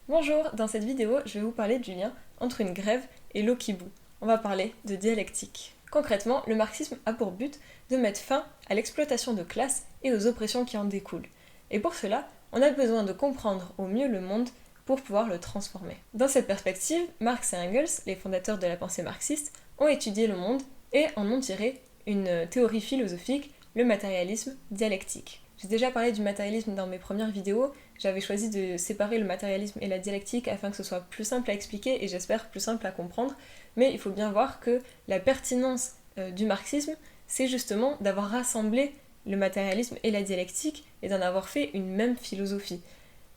Bonjour, dans cette vidéo, je vais vous parler du lien entre une grève et l'eau qui bout. On va parler de dialectique. Concrètement, le marxisme a pour but de mettre fin à l'exploitation de classe et aux oppressions qui en découlent. Et pour cela, on a besoin de comprendre au mieux le monde pour pouvoir le transformer. Dans cette perspective, Marx et Engels, les fondateurs de la pensée marxiste, ont étudié le monde et en ont tiré une théorie philosophique, le matérialisme dialectique. J'ai déjà parlé du matérialisme dans mes premières vidéos, j'avais choisi de séparer le matérialisme et la dialectique afin que ce soit plus simple à expliquer et j'espère plus simple à comprendre, mais il faut bien voir que la pertinence du marxisme, c'est justement d'avoir rassemblé le matérialisme et la dialectique et d'en avoir fait une même philosophie.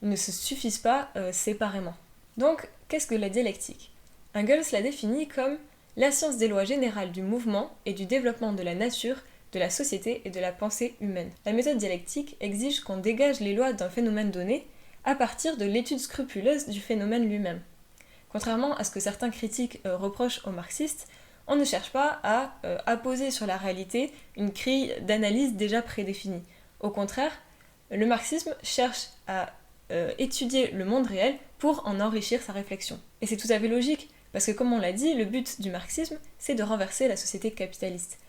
Ils ne se suffisent pas séparément. Donc, qu'est-ce que la dialectique ? Engels la définit comme la science des lois générales du mouvement et du développement de la nature, de la société et de la pensée humaine. La méthode dialectique exige qu'on dégage les lois d'un phénomène donné à partir de l'étude scrupuleuse du phénomène lui-même. Contrairement à ce que certains critiques reprochent aux marxistes, on ne cherche pas à apposer sur la réalité une grille d'analyse déjà prédéfinie. Au contraire, le marxisme cherche à étudier le monde réel pour en enrichir sa réflexion. Et c'est tout à fait logique, parce que comme on l'a dit, le but du marxisme, c'est de renverser la société capitaliste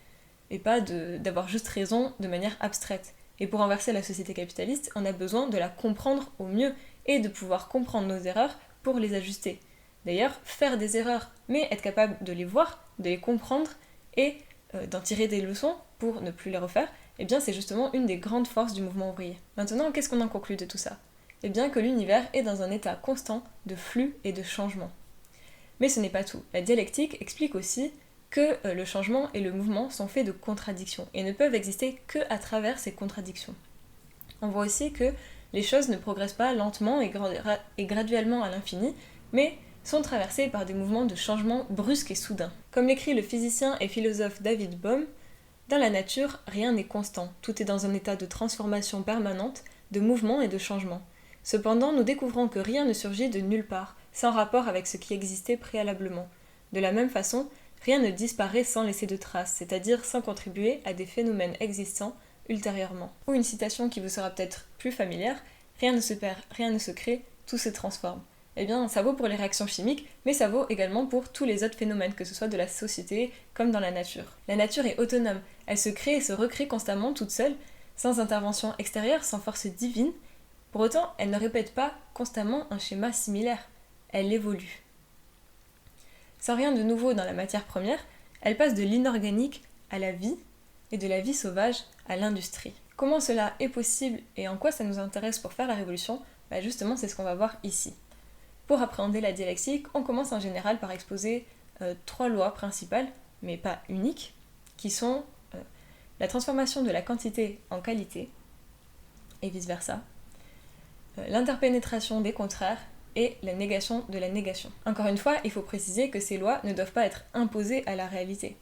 et pas d'avoir juste raison de manière abstraite. Et pour renverser la société capitaliste, on a besoin de la comprendre au mieux et de pouvoir comprendre nos erreurs pour les ajuster. D'ailleurs, faire des erreurs, mais être capable de les voir, de les comprendre et d'en tirer des leçons pour ne plus les refaire, eh bien c'est justement une des grandes forces du mouvement ouvrier. Maintenant, qu'est-ce qu'on en conclut de tout ça ? Eh bien que l'univers est dans un état constant de flux et de changement. Mais ce n'est pas tout. La dialectique explique aussi que le changement et le mouvement sont faits de contradictions et ne peuvent exister que à travers ces contradictions. On voit aussi que les choses ne progressent pas lentement et graduellement à l'infini, mais sont traversées par des mouvements de changement brusques et soudains. Comme l'écrit le physicien et philosophe David Bohm, dans la nature, rien n'est constant, tout est dans un état de transformation permanente, de mouvement et de changement. Cependant, nous découvrons que rien ne surgit de nulle part, sans rapport avec ce qui existait préalablement. De la même façon, rien ne disparaît sans laisser de traces, c'est-à-dire sans contribuer à des phénomènes existants ultérieurement. Ou une citation qui vous sera peut-être plus familière, rien ne se perd, rien ne se crée, tout se transforme. Eh bien, ça vaut pour les réactions chimiques, mais ça vaut également pour tous les autres phénomènes, que ce soit de la société comme dans la nature. La nature est autonome, elle se crée et se recrée constamment toute seule, sans intervention extérieure, sans force divine. Pour autant, elle ne répète pas constamment un schéma similaire, elle évolue. Sans rien de nouveau dans la matière première, elle passe de l'inorganique à la vie et de la vie sauvage à l'industrie. Comment cela est possible et en quoi ça nous intéresse pour faire la révolution ? Justement, c'est ce qu'on va voir ici. Pour appréhender la dialectique, on commence en général par exposer 3 lois principales, mais pas uniques, qui sont la transformation de la quantité en qualité, et vice-versa, l'interpénétration des contraires, et la négation de la négation. Encore une fois, il faut préciser que ces lois ne doivent pas être imposées à la réalité.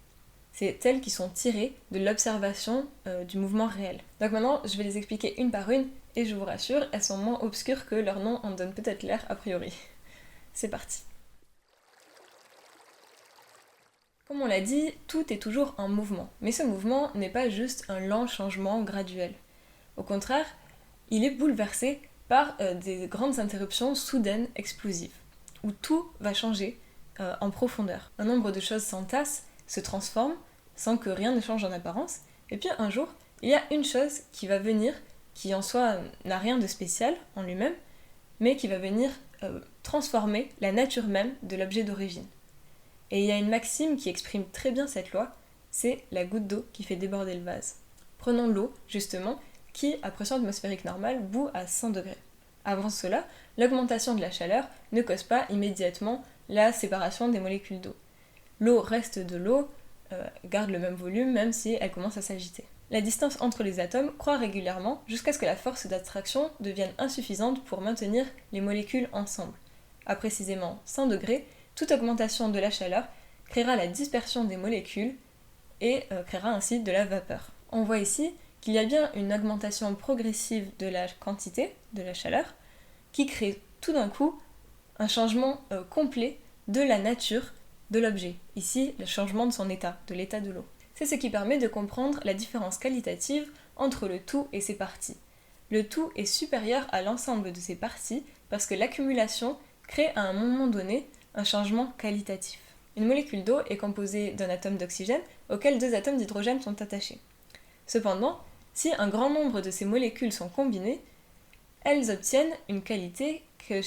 C'est elles qui sont tirées de l'observation du mouvement réel. Donc maintenant, je vais les expliquer une par une, et je vous rassure, elles sont moins obscures que leur nom en donne peut-être l'air a priori. C'est parti. Comme on l'a dit, tout est toujours en mouvement. Mais ce mouvement n'est pas juste un lent changement graduel. Au contraire, il est bouleversé par des grandes interruptions soudaines, explosives, où tout va changer en profondeur. Un nombre de choses s'entassent, se transforment, sans que rien ne change en apparence, et puis un jour, il y a une chose qui va venir, qui en soi n'a rien de spécial en lui-même, mais qui va venir transformer la nature même de l'objet d'origine. Et il y a une maxime qui exprime très bien cette loi, c'est la goutte d'eau qui fait déborder le vase. Prenons l'eau, justement, qui, à pression atmosphérique normale, bout à 100 degrés. Avant cela, l'augmentation de la chaleur ne cause pas immédiatement la séparation des molécules d'eau. L'eau reste de l'eau, garde le même volume, même si elle commence à s'agiter. La distance entre les atomes croît régulièrement jusqu'à ce que la force d'attraction devienne insuffisante pour maintenir les molécules ensemble. À précisément 100 degrés, toute augmentation de la chaleur créera la dispersion des molécules et créera ainsi de la vapeur. On voit ici qu'il y a bien une augmentation progressive de la quantité de la chaleur qui crée tout d'un coup un changement complet de la nature de l'objet. Ici, le changement de son état, de l'état de l'eau. C'est ce qui permet de comprendre la différence qualitative entre le tout et ses parties. le tout est supérieur à l'ensemble de ses parties parce que l'accumulation crée à un moment donné un changement qualitatif. Une molécule d'eau est composée d'un atome d'oxygène auquel 2 atomes d'hydrogène sont attachés. Cependant, si un grand nombre de ces molécules sont combinées, elles obtiennent une qualité que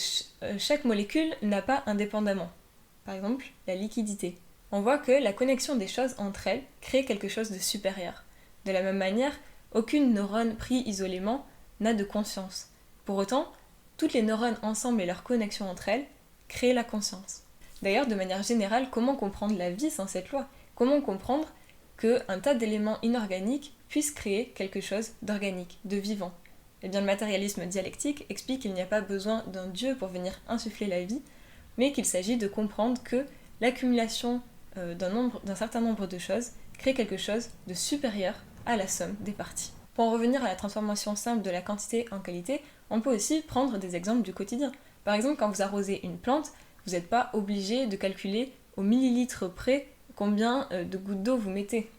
chaque molécule n'a pas indépendamment. Par exemple, la liquidité. On voit que la connexion des choses entre elles crée quelque chose de supérieur. De la même manière, aucune neurone prise isolément n'a de conscience. Pour autant, toutes les neurones ensemble et leur connexion entre elles créent la conscience. D'ailleurs, de manière générale, comment comprendre la vie sans cette loi ? Comment comprendre qu'un tas d'éléments inorganiques puissent créer quelque chose d'organique, de vivant ? Eh bien, le matérialisme dialectique explique qu'il n'y a pas besoin d'un dieu pour venir insuffler la vie, mais qu'il s'agit de comprendre que l'accumulation d'un certain nombre de choses crée quelque chose de supérieur à la somme des parties. Pour en revenir à la transformation simple de la quantité en qualité, on peut aussi prendre des exemples du quotidien. Par exemple, quand vous arrosez une plante, vous n'êtes pas obligé de calculer au millilitre près combien de gouttes d'eau vous mettez.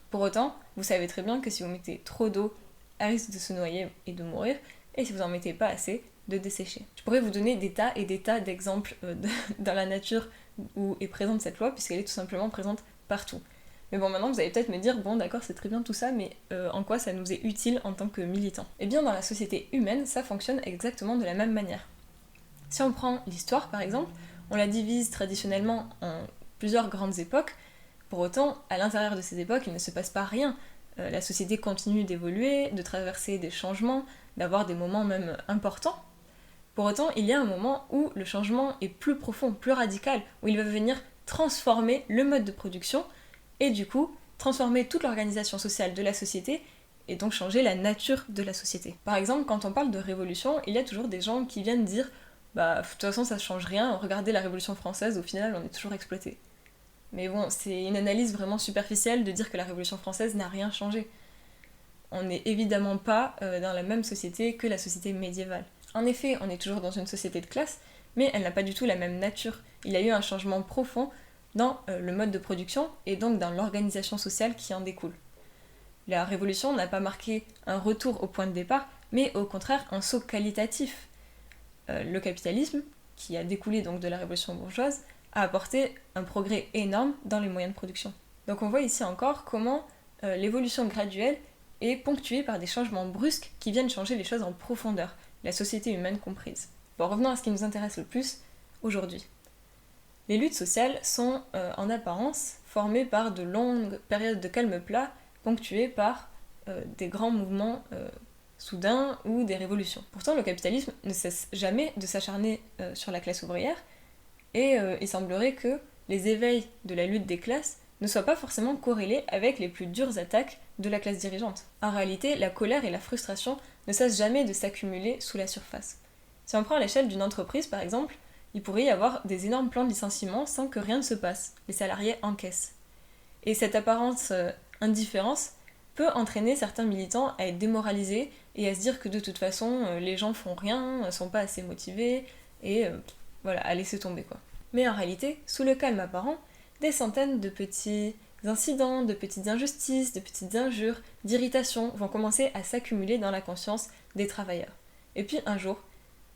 Pour autant, vous savez très bien que si vous mettez trop d'eau, elle risque de se noyer et de mourir, et si vous n'en mettez pas assez, de dessécher. Je pourrais vous donner des tas et des tas d'exemples dans la nature où est présente cette loi, puisqu'elle est tout simplement présente partout. Mais bon, maintenant vous allez peut-être me dire, bon d'accord, c'est très bien tout ça, mais en quoi ça nous est utile en tant que militants ? Eh bien, dans la société humaine, ça fonctionne exactement de la même manière. Si on prend l'histoire par exemple, on la divise traditionnellement en plusieurs grandes époques. Pour autant, à l'intérieur de ces époques, il ne se passe pas rien. La société continue d'évoluer, de traverser des changements, d'avoir des moments même importants. Pour autant, il y a un moment où le changement est plus profond, plus radical, où il va venir transformer le mode de production et du coup transformer toute l'organisation sociale de la société et donc changer la nature de la société. Par exemple, quand on parle de révolution, il y a toujours des gens qui viennent dire « bah de toute façon ça change rien, regardez la Révolution française, au final on est toujours exploité ». Mais bon, c'est une analyse vraiment superficielle de dire que la Révolution française n'a rien changé. On n'est évidemment pas dans la même société que la société médiévale. En effet, on est toujours dans une société de classe, mais elle n'a pas du tout la même nature. Il y a eu un changement profond dans le mode de production et donc dans l'organisation sociale qui en découle. La Révolution n'a pas marqué un retour au point de départ, mais au contraire un saut qualitatif. Le capitalisme, qui a découlé donc de la Révolution bourgeoise, a apporté un progrès énorme dans les moyens de production. Donc on voit ici encore comment l'évolution graduelle est ponctuée par des changements brusques qui viennent changer les choses en profondeur, la société humaine comprise. Bon, revenons à ce qui nous intéresse le plus aujourd'hui. Les luttes sociales sont en apparence formées par de longues périodes de calme plat ponctuées par des grands mouvements soudains ou des révolutions. Pourtant, le capitalisme ne cesse jamais de s'acharner sur la classe ouvrière. Et il semblerait que les éveils de la lutte des classes ne soient pas forcément corrélés avec les plus dures attaques de la classe dirigeante. En réalité, la colère et la frustration ne cessent jamais de s'accumuler sous la surface. Si on prend l'échelle d'une entreprise par exemple, il pourrait y avoir des énormes plans de licenciement sans que rien ne se passe. Les salariés encaissent. Et cette apparente indifférence peut entraîner certains militants à être démoralisés et à se dire que de toute façon, les gens font rien, ne sont pas assez motivés, et voilà, à laisser tomber quoi. Mais en réalité, sous le calme apparent, des centaines de petits incidents, de petites injustices, de petites injures, d'irritations vont commencer à s'accumuler dans la conscience des travailleurs. Et puis un jour,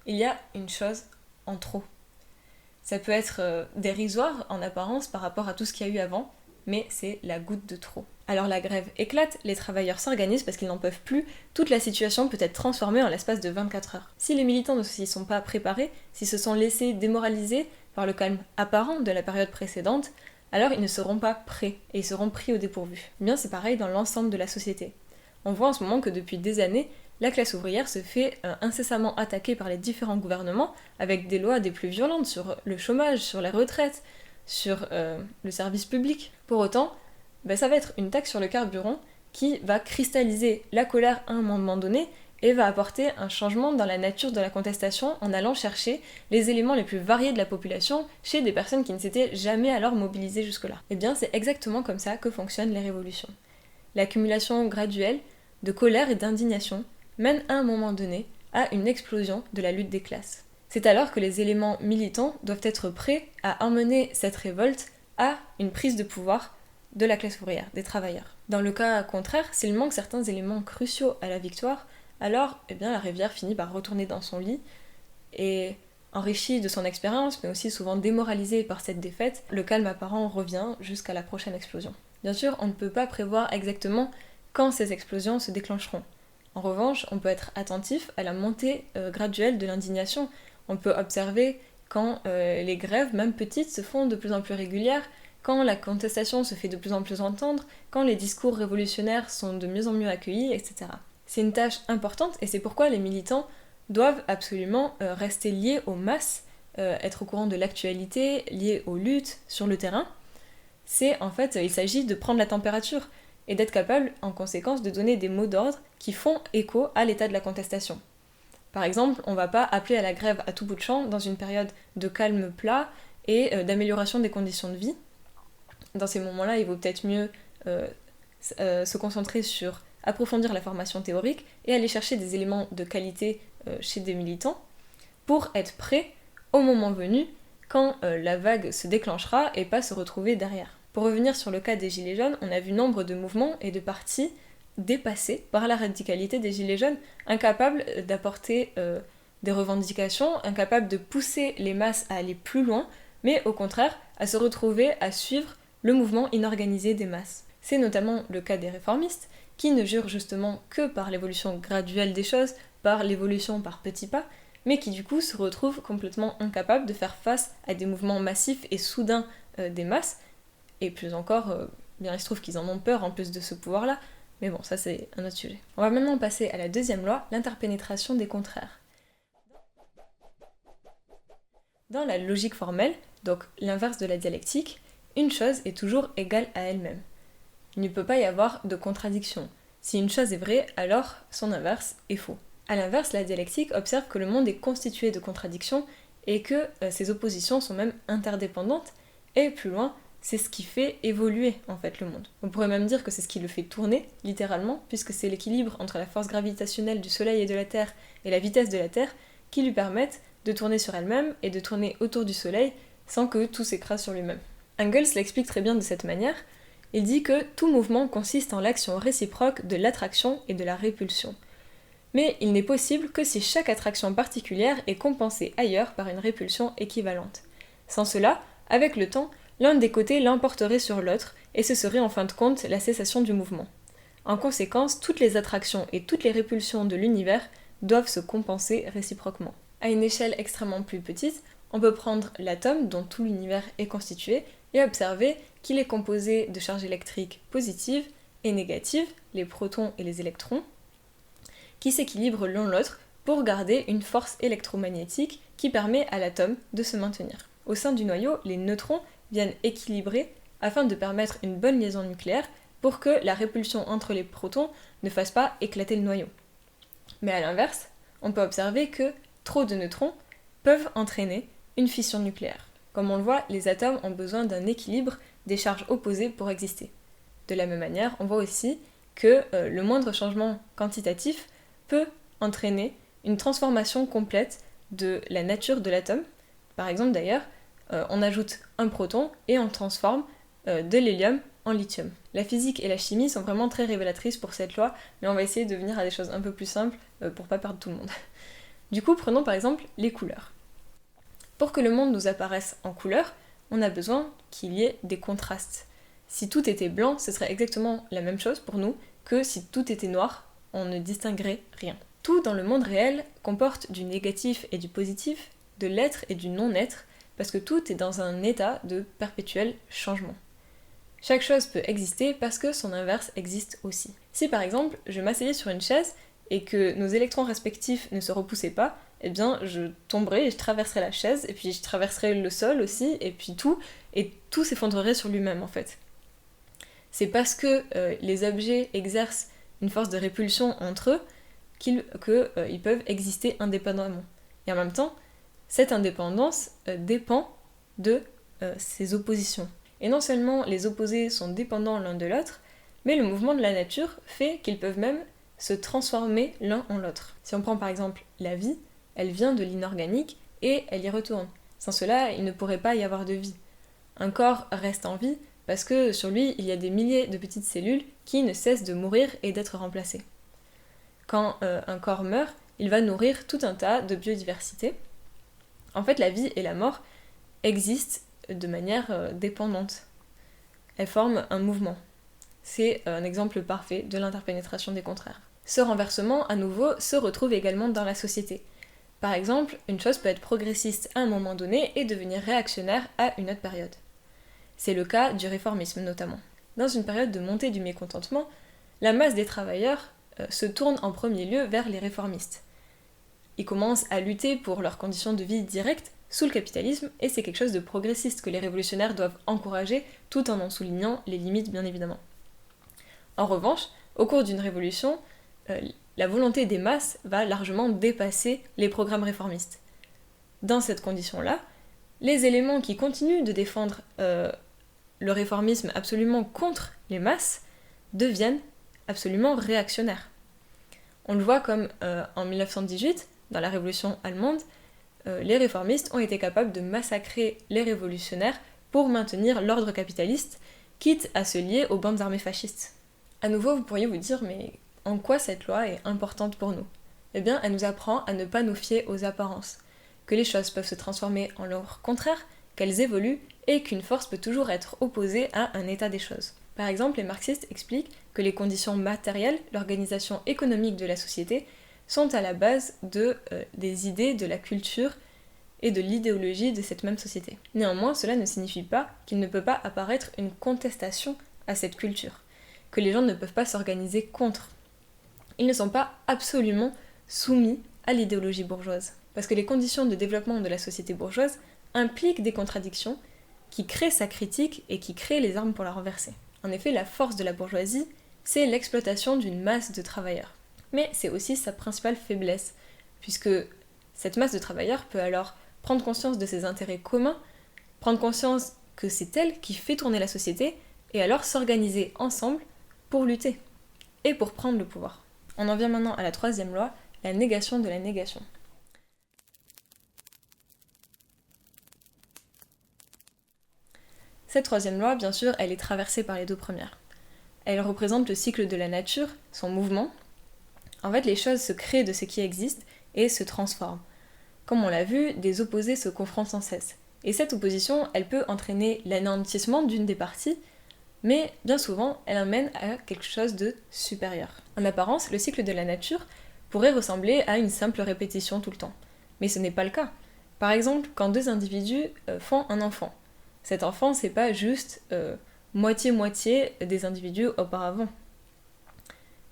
il y a une chose en trop. Ça peut être dérisoire en apparence par rapport à tout ce qu'il y a eu avant, mais c'est la goutte de trop. Alors la grève éclate, les travailleurs s'organisent parce qu'ils n'en peuvent plus, toute la situation peut être transformée en l'espace de 24 heures. Si les militants ne s'y sont pas préparés, s'ils se sont laissés démoraliser par le calme apparent de la période précédente, alors ils ne seront pas prêts et ils seront pris au dépourvu. Eh bien c'est pareil dans l'ensemble de la société. On voit en ce moment que depuis des années, la classe ouvrière se fait incessamment attaquer par les différents gouvernements avec des lois des plus violentes sur le chômage, sur les retraites, sur le service public. Pour autant, ça va être une taxe sur le carburant qui va cristalliser la colère à un moment donné et va apporter un changement dans la nature de la contestation en allant chercher les éléments les plus variés de la population chez des personnes qui ne s'étaient jamais alors mobilisées jusque-là. Eh bien, c'est exactement comme ça que fonctionnent les révolutions. L'accumulation graduelle de colère et d'indignation mène à un moment donné à une explosion de la lutte des classes. C'est alors que les éléments militants doivent être prêts à emmener cette révolte à une prise de pouvoir de la classe ouvrière, des travailleurs. Dans le cas contraire, s'il manque certains éléments cruciaux à la victoire, alors la rivière finit par retourner dans son lit et enrichie de son expérience, mais aussi souvent démoralisée par cette défaite, le calme apparent revient jusqu'à la prochaine explosion. Bien sûr, on ne peut pas prévoir exactement quand ces explosions se déclencheront. En revanche, on peut être attentif à la montée graduelle de l'indignation. On peut observer quand les grèves, même petites, se font de plus en plus régulières, quand la contestation se fait de plus en plus entendre, quand les discours révolutionnaires sont de mieux en mieux accueillis, etc. C'est une tâche importante et c'est pourquoi les militants doivent absolument rester liés aux masses, être au courant de l'actualité, liés aux luttes sur le terrain. Il s'agit de prendre la température et d'être capable, en conséquence, de donner des mots d'ordre qui font écho à l'état de la contestation. Par exemple, on ne va pas appeler à la grève à tout bout de champ dans une période de calme plat et d'amélioration des conditions de vie. Dans ces moments-là, il vaut peut-être mieux se concentrer sur approfondir la formation théorique et aller chercher des éléments de qualité chez des militants pour être prêt au moment venu quand la vague se déclenchera et pas se retrouver derrière. Pour revenir sur le cas des Gilets jaunes, on a vu nombre de mouvements et de partis dépassés par la radicalité des Gilets jaunes, incapables d'apporter des revendications, incapables de pousser les masses à aller plus loin, mais au contraire à se retrouver à suivre le mouvement inorganisé des masses. C'est notamment le cas des réformistes, qui ne jurent justement que par l'évolution graduelle des choses, par l'évolution par petits pas, mais qui du coup se retrouvent complètement incapables de faire face à des mouvements massifs et soudains des masses, et plus encore, il se trouve qu'ils en ont peur en plus de ce pouvoir-là, mais bon, ça c'est un autre sujet. On va maintenant passer à la deuxième loi, l'interpénétration des contraires. Dans la logique formelle, donc l'inverse de la dialectique, une chose est toujours égale à elle-même. Il ne peut pas y avoir de contradiction. Si une chose est vraie, alors son inverse est faux. A l'inverse, la dialectique observe que le monde est constitué de contradictions et que ces oppositions sont même interdépendantes, et plus loin, c'est ce qui fait évoluer en fait le monde. On pourrait même dire que c'est ce qui le fait tourner, littéralement, puisque c'est l'équilibre entre la force gravitationnelle du Soleil et de la Terre et la vitesse de la Terre qui lui permettent de tourner sur elle-même et de tourner autour du Soleil sans que tout s'écrase sur lui-même. Engels l'explique très bien de cette manière. Il dit que tout mouvement consiste en l'action réciproque de l'attraction et de la répulsion. Mais il n'est possible que si chaque attraction particulière est compensée ailleurs par une répulsion équivalente. Sans cela, avec le temps, l'un des côtés l'emporterait sur l'autre, et ce serait en fin de compte la cessation du mouvement. En conséquence, toutes les attractions et toutes les répulsions de l'univers doivent se compenser réciproquement. À une échelle extrêmement plus petite, on peut prendre l'atome dont tout l'univers est constitué et observer qu'il est composé de charges électriques positives et négatives, les protons et les électrons, qui s'équilibrent l'un l'autre pour garder une force électromagnétique qui permet à l'atome de se maintenir. Au sein du noyau, les neutrons viennent équilibrer afin de permettre une bonne liaison nucléaire pour que la répulsion entre les protons ne fasse pas éclater le noyau. Mais à l'inverse, on peut observer que trop de neutrons peuvent entraîner une fission nucléaire. Comme on le voit, les atomes ont besoin d'un équilibre des charges opposées pour exister. De la même manière, on voit aussi que le moindre changement quantitatif peut entraîner une transformation complète de la nature de l'atome. Par exemple d'ailleurs, on ajoute un proton et on transforme de l'hélium en lithium. La physique et la chimie sont vraiment très révélatrices pour cette loi, mais on va essayer de venir à des choses un peu plus simples pour pas perdre tout le monde. Du coup, prenons par exemple les couleurs. Pour que le monde nous apparaisse en couleurs, on a besoin qu'il y ait des contrastes. Si tout était blanc, ce serait exactement la même chose pour nous que si tout était noir, on ne distinguerait rien. Tout dans le monde réel comporte du négatif et du positif, de l'être et du non-être, parce que tout est dans un état de perpétuel changement. Chaque chose peut exister parce que son inverse existe aussi. Si par exemple je m'asseyais sur une chaise et que nos électrons respectifs ne se repoussaient pas, eh bien je tomberais et je traverserais la chaise, et puis je traverserais le sol aussi, et puis tout s'effondrerait sur lui-même en fait. C'est parce que les objets exercent une force de répulsion entre eux qu'ils peuvent exister indépendamment. Et en même temps, cette indépendance dépend de ces oppositions. Et non seulement les opposés sont dépendants l'un de l'autre, mais le mouvement de la nature fait qu'ils peuvent même se transformer l'un en l'autre. Si on prend par exemple la vie, elle vient de l'inorganique et elle y retourne. Sans cela, il ne pourrait pas y avoir de vie. Un corps reste en vie parce que sur lui, il y a des milliers de petites cellules qui ne cessent de mourir et d'être remplacées. quand un corps meurt, il va nourrir tout un tas de biodiversité. En fait, la vie et la mort existent de manière dépendante. Elles forment un mouvement. C'est un exemple parfait de l'interpénétration des contraires. Ce renversement, à nouveau, se retrouve également dans la société. Par exemple, une chose peut être progressiste à un moment donné et devenir réactionnaire à une autre période. C'est le cas du réformisme notamment. Dans une période de montée du mécontentement, la masse des travailleurs se tourne en premier lieu vers les réformistes. Ils commencent à lutter pour leurs conditions de vie directes sous le capitalisme, et c'est quelque chose de progressiste que les révolutionnaires doivent encourager, tout en soulignant les limites bien évidemment. En revanche, au cours d'une révolution, la volonté des masses va largement dépasser les programmes réformistes. Dans cette condition-là, les éléments qui continuent de défendre le réformisme absolument contre les masses deviennent absolument réactionnaires. On le voit comme en 1918, dans la Révolution allemande, les réformistes ont été capables de massacrer les révolutionnaires pour maintenir l'ordre capitaliste, quitte à se lier aux bandes armées fascistes. À nouveau, vous pourriez vous dire, mais en quoi cette loi est importante pour nous ? Eh bien, elle nous apprend à ne pas nous fier aux apparences, que les choses peuvent se transformer en leur contraire, qu'elles évoluent, et qu'une force peut toujours être opposée à un état des choses. Par exemple, les marxistes expliquent que les conditions matérielles, l'organisation économique de la société, sont à la base des idées, de la culture et de l'idéologie de cette même société. Néanmoins, cela ne signifie pas qu'il ne peut pas apparaître une contestation à cette culture, que les gens ne peuvent pas s'organiser contre. Ils ne sont pas absolument soumis à l'idéologie bourgeoise, parce que les conditions de développement de la société bourgeoise impliquent des contradictions qui créent sa critique et qui créent les armes pour la renverser. En effet, la force de la bourgeoisie, c'est l'exploitation d'une masse de travailleurs. Mais c'est aussi sa principale faiblesse, puisque cette masse de travailleurs peut alors prendre conscience de ses intérêts communs, prendre conscience que c'est elle qui fait tourner la société, et alors s'organiser ensemble pour lutter, et pour prendre le pouvoir. On en vient maintenant à la troisième loi, la négation de la négation. Cette troisième loi, bien sûr, elle est traversée par les deux premières. Elle représente le cycle de la nature, son mouvement. En fait, les choses se créent de ce qui existe et se transforment. Comme on l'a vu, des opposés se confrontent sans cesse. Et cette opposition, elle peut entraîner l'anéantissement d'une des parties, mais bien souvent, elle amène à quelque chose de supérieur. En apparence, le cycle de la nature pourrait ressembler à une simple répétition tout le temps. Mais ce n'est pas le cas. Par exemple, quand deux individus font un enfant, cet enfant, c'est pas juste moitié-moitié des individus auparavant.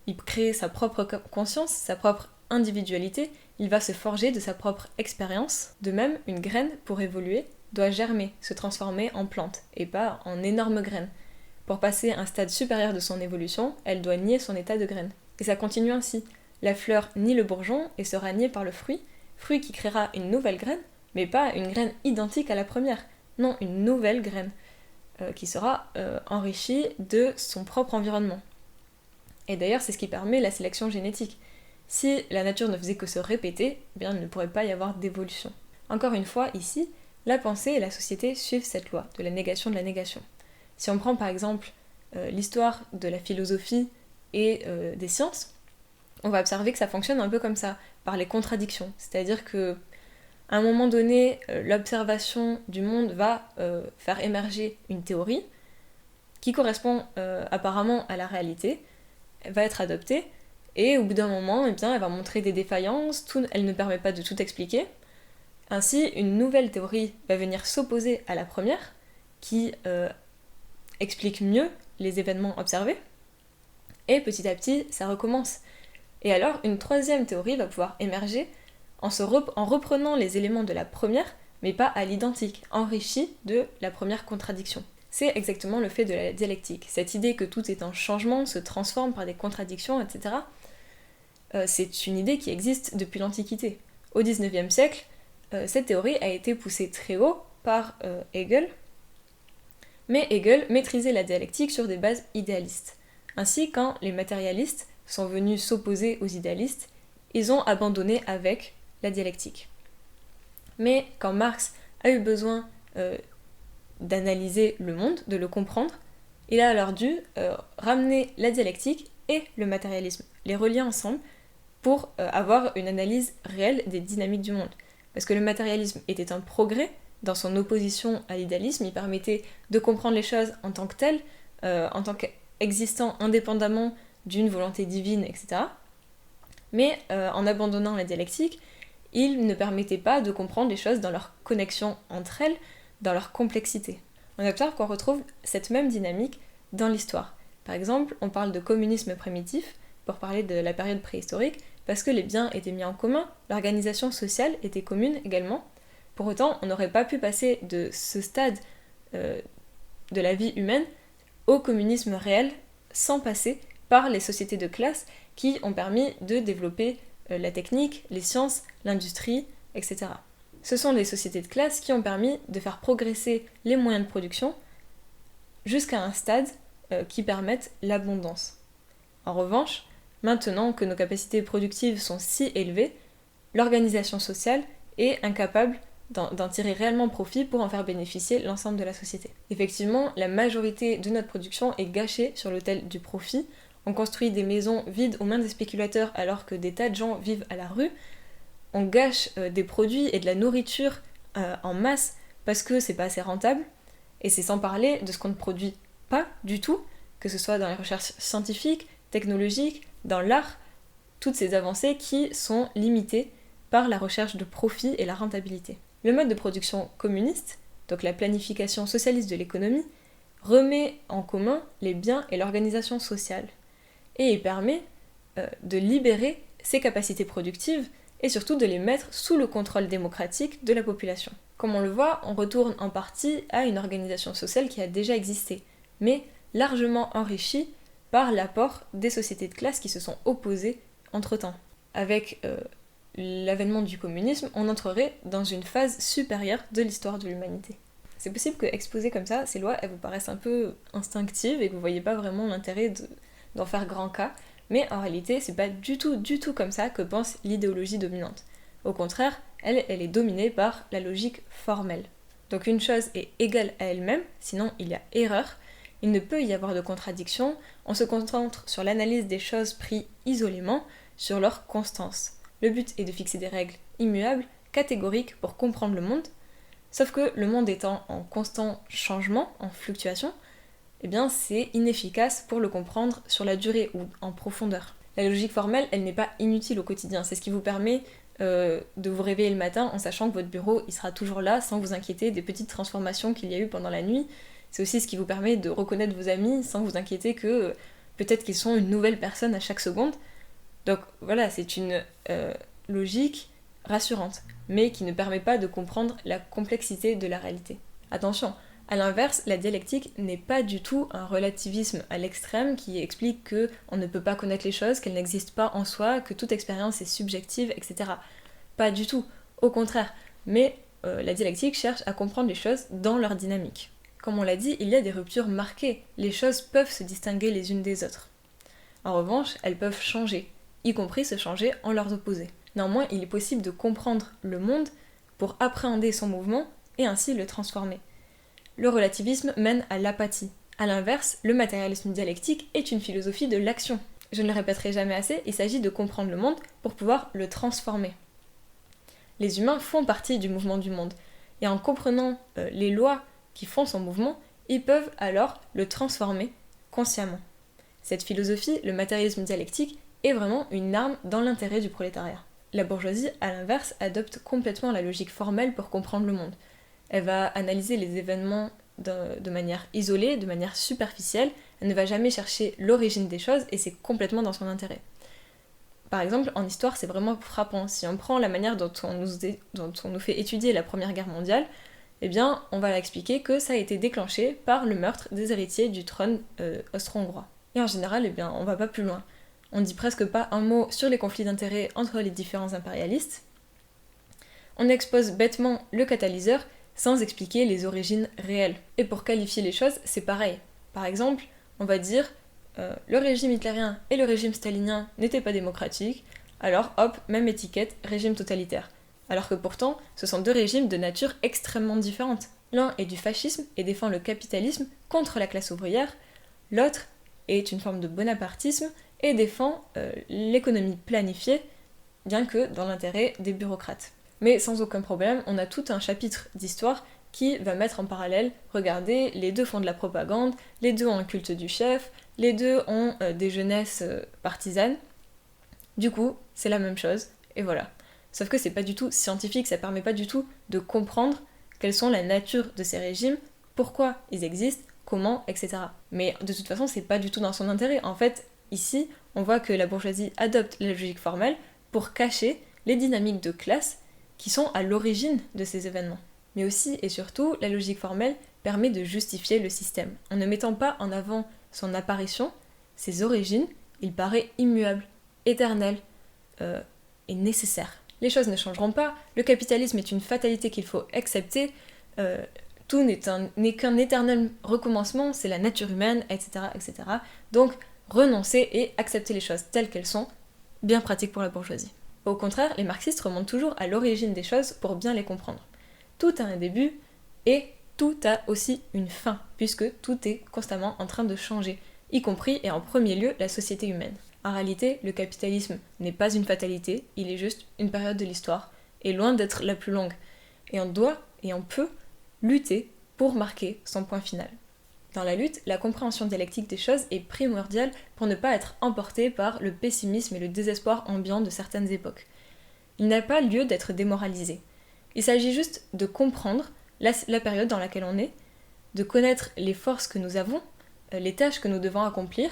Il crée sa propre conscience, sa propre individualité, il va se forger de sa propre expérience. De même, une graine, pour évoluer, doit germer, se transformer en plante, et pas en énorme graine. Pour passer à un stade supérieur de son évolution, elle doit nier son état de graine. Et ça continue ainsi. La fleur nie le bourgeon et sera niée par le fruit qui créera une nouvelle graine, mais pas une graine identique à la première. Non, une nouvelle graine qui sera enrichie de son propre environnement. Et d'ailleurs, c'est ce qui permet la sélection génétique. Si la nature ne faisait que se répéter, eh bien, il ne pourrait pas y avoir d'évolution. Encore une fois, ici, la pensée et la société suivent cette loi de la négation de la négation. Si on prend par exemple l'histoire de la philosophie et des sciences, on va observer que ça fonctionne un peu comme ça, par les contradictions. C'est-à-dire que à un moment donné, l'observation du monde va faire émerger une théorie qui correspond apparemment à la réalité, elle va être adoptée, et au bout d'un moment, eh bien, elle va montrer des défaillances, elle ne permet pas de tout expliquer. Ainsi, une nouvelle théorie va venir s'opposer à la première, qui explique mieux les événements observés, et petit à petit, ça recommence. Et alors, une troisième théorie va pouvoir émerger en reprenant les éléments de la première, mais pas à l'identique, enrichi de la première contradiction. C'est exactement le fait de la dialectique. Cette idée que tout est en changement, se transforme par des contradictions, etc., c'est une idée qui existe depuis l'Antiquité. Au XIXe siècle, cette théorie a été poussée très haut par Hegel, mais Hegel maîtrisait la dialectique sur des bases idéalistes. Ainsi, quand les matérialistes sont venus s'opposer aux idéalistes, ils ont abandonné avec la dialectique. Mais quand Marx a eu besoin d'analyser le monde, de le comprendre, il a alors dû ramener la dialectique et le matérialisme, les relier ensemble pour avoir une analyse réelle des dynamiques du monde. Parce que le matérialisme était un progrès dans son opposition à l'idéalisme, il permettait de comprendre les choses en tant que telles, en tant qu'existant indépendamment d'une volonté divine, etc. Mais en abandonnant la dialectique, il ne permettait pas de comprendre les choses dans leur connexion entre elles, dans leur complexité. On observe qu'on retrouve cette même dynamique dans l'histoire. Par exemple, on parle de communisme primitif, pour parler de la période préhistorique, parce que les biens étaient mis en commun, l'organisation sociale était commune également. Pour autant, on n'aurait pas pu passer de ce stade de la vie humaine au communisme réel sans passer par les sociétés de classe qui ont permis de développer la technique, les sciences, l'industrie, etc. Ce sont les sociétés de classe qui ont permis de faire progresser les moyens de production jusqu'à un stade qui permette l'abondance. En revanche, maintenant que nos capacités productives sont si élevées, l'organisation sociale est incapable d'en tirer réellement profit pour en faire bénéficier l'ensemble de la société. Effectivement, la majorité de notre production est gâchée sur l'autel du profit. On construit des maisons vides aux mains des spéculateurs alors que des tas de gens vivent à la rue. On gâche des produits et de la nourriture en masse parce que c'est pas assez rentable. Et c'est sans parler de ce qu'on ne produit pas du tout, que ce soit dans les recherches scientifiques, technologiques, dans l'art, toutes ces avancées qui sont limitées par la recherche de profit et la rentabilité. Le mode de production communiste, donc la planification socialiste de l'économie, remet en commun les biens et l'organisation sociale. Et il permet de libérer ces capacités productives et surtout de les mettre sous le contrôle démocratique de la population. Comme on le voit, on retourne en partie à une organisation sociale qui a déjà existé, mais largement enrichie par l'apport des sociétés de classe qui se sont opposées entre-temps. Avec l'avènement du communisme, on entrerait dans une phase supérieure de l'histoire de l'humanité. C'est possible que, exposées comme ça, ces lois elles vous paraissent un peu instinctives et que vous voyez pas vraiment l'intérêt d'en faire grand cas, mais en réalité, c'est pas du tout comme ça que pense l'idéologie dominante. Au contraire, elle est dominée par la logique formelle. Donc une chose est égale à elle-même, sinon il y a erreur, il ne peut y avoir de contradiction, on se concentre sur l'analyse des choses prises isolément, sur leur constance. Le but est de fixer des règles immuables, catégoriques pour comprendre le monde, sauf que le monde étant en constant changement, en fluctuation, eh bien c'est inefficace pour le comprendre sur la durée ou en profondeur. La logique formelle, elle n'est pas inutile au quotidien, c'est ce qui vous permet de vous réveiller le matin en sachant que votre bureau il sera toujours là sans vous inquiéter des petites transformations qu'il y a eu pendant la nuit. C'est aussi ce qui vous permet de reconnaître vos amis sans vous inquiéter que peut-être qu'ils sont une nouvelle personne à chaque seconde. Donc voilà, c'est une logique rassurante, mais qui ne permet pas de comprendre la complexité de la réalité. Attention, à l'inverse, la dialectique n'est pas du tout un relativisme à l'extrême qui explique qu'on ne peut pas connaître les choses, qu'elles n'existent pas en soi, que toute expérience est subjective, etc. Pas du tout, au contraire. Mais la dialectique cherche à comprendre les choses dans leur dynamique. Comme on l'a dit, il y a des ruptures marquées, les choses peuvent se distinguer les unes des autres. En revanche, elles peuvent changer, y compris se changer en leurs opposés. Néanmoins, il est possible de comprendre le monde pour appréhender son mouvement et ainsi le transformer. Le relativisme mène à l'apathie. A l'inverse, le matérialisme dialectique est une philosophie de l'action. Je ne le répéterai jamais assez, il s'agit de comprendre le monde pour pouvoir le transformer. Les humains font partie du mouvement du monde, et en comprenant les lois qui font son mouvement, ils peuvent alors le transformer consciemment. Cette philosophie, le matérialisme dialectique, est vraiment une arme dans l'intérêt du prolétariat. La bourgeoisie, à l'inverse, adopte complètement la logique formelle pour comprendre le monde. Elle va analyser les événements de manière isolée, de manière superficielle, elle ne va jamais chercher l'origine des choses et c'est complètement dans son intérêt. Par exemple, en histoire, c'est vraiment frappant. Si on prend la manière dont on nous fait étudier la Première Guerre mondiale, eh bien, on va expliquer que ça a été déclenché par le meurtre des héritiers du trône austro-hongrois. Et en général, eh bien, on va pas plus loin. On dit presque pas un mot sur les conflits d'intérêts entre les différents impérialistes. On expose bêtement le catalyseur sans expliquer les origines réelles. Et pour qualifier les choses, c'est pareil. Par exemple, on va dire le régime hitlérien et le régime stalinien n'étaient pas démocratiques, alors hop, même étiquette, régime totalitaire. Alors que pourtant, ce sont deux régimes de nature extrêmement différente. L'un est du fascisme et défend le capitalisme contre la classe ouvrière, l'autre est une forme de bonapartisme et défend l'économie planifiée bien que dans l'intérêt des bureaucrates. Mais sans aucun problème, on a tout un chapitre d'histoire qui va mettre en parallèle, regardez, les deux font de la propagande, les deux ont un culte du chef, les deux ont des jeunesses partisanes. Du coup, c'est la même chose, et voilà. Sauf que c'est pas du tout scientifique, ça permet pas du tout de comprendre quelles sont la nature de ces régimes, pourquoi ils existent, comment, etc. Mais de toute façon, c'est pas du tout dans son intérêt. En fait, ici, on voit que la bourgeoisie adopte la logique formelle pour cacher les dynamiques de classe qui sont à l'origine de ces événements. Mais aussi et surtout, la logique formelle permet de justifier le système. En ne mettant pas en avant son apparition, ses origines, il paraît immuable, éternel et nécessaire. Les choses ne changeront pas, le capitalisme est une fatalité qu'il faut accepter, tout n'est qu'un éternel recommencement, c'est la nature humaine, etc., etc. Donc, renoncer et accepter les choses telles qu'elles sont, bien pratique pour la bourgeoisie. Au contraire, les marxistes remontent toujours à l'origine des choses pour bien les comprendre. Tout a un début et tout a aussi une fin, puisque tout est constamment en train de changer, y compris et en premier lieu la société humaine. En réalité, le capitalisme n'est pas une fatalité, il est juste une période de l'histoire, et loin d'être la plus longue. Et on doit et on peut lutter pour marquer son point final. Dans la lutte, la compréhension dialectique des choses est primordiale pour ne pas être emporté par le pessimisme et le désespoir ambiant de certaines époques. Il n'a pas lieu d'être démoralisé. Il s'agit juste de comprendre la période dans laquelle on est, de connaître les forces que nous avons, les tâches que nous devons accomplir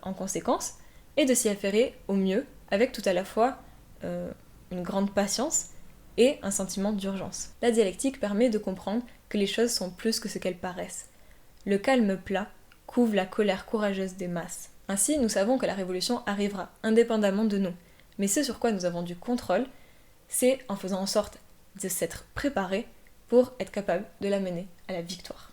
en conséquence, et de s'y affairer au mieux, avec tout à la fois une grande patience et un sentiment d'urgence. La dialectique permet de comprendre que les choses sont plus que ce qu'elles paraissent. Le calme plat couvre la colère courageuse des masses. Ainsi, nous savons que la révolution arrivera, indépendamment de nous. Mais ce sur quoi nous avons du contrôle, c'est en faisant en sorte de s'être préparés pour être capable de la mener à la victoire.